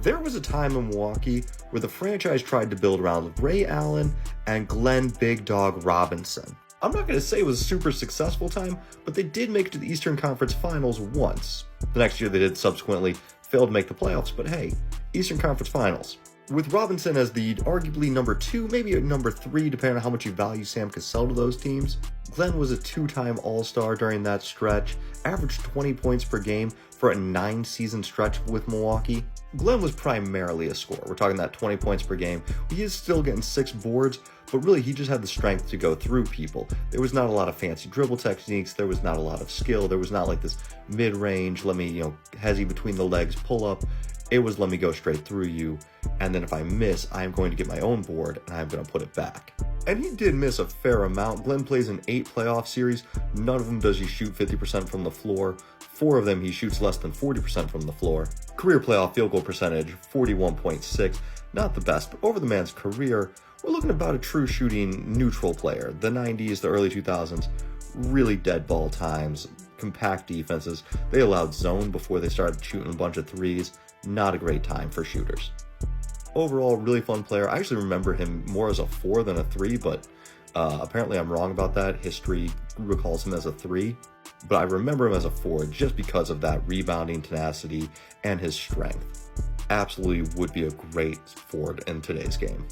There was a time in Milwaukee where the franchise tried to build around Ray Allen and Glenn Big Dog Robinson. I'm not going to say it was a super successful time, but they did make it to the Eastern Conference Finals once. The next year they did subsequently fail to make the playoffs, but hey, Eastern Conference Finals. With Robinson as the arguably number 2, maybe a number 3, depending on how much you value Sam Cassell to those teams, Glenn was a 2-time All-Star during that stretch, averaged 20 points per game for a 9-season stretch with Milwaukee. Glenn was primarily a scorer. We're talking that 20 points per game. He is still getting 6 boards, but really he just had the strength to go through people. There was not a lot of fancy dribble techniques. There was not a lot of skill. There was not like this mid-range, let me, hezzy between the legs pull up. It was let me go straight through you, and then if I miss, I'm going to get my own board, and I'm going to put it back. And he did miss a fair amount. Glenn plays in 8 playoff series. None of them does he shoot 50% from the floor. 4 of them he shoots less than 40% from the floor. Career playoff field goal percentage, 41.6. Not the best, but over the man's career, we're looking about a true shooting neutral player. The 90s, the early 2000s, really dead ball times, compact defenses. They allowed zone before they started shooting a bunch of threes. Not a great time for shooters. Overall, really fun player. I actually remember him more as a 4 than a 3, but apparently I'm wrong about that. History recalls him as a 3, but I remember him as a 4 just because of that rebounding tenacity and his strength. Absolutely would be a great forward in today's game.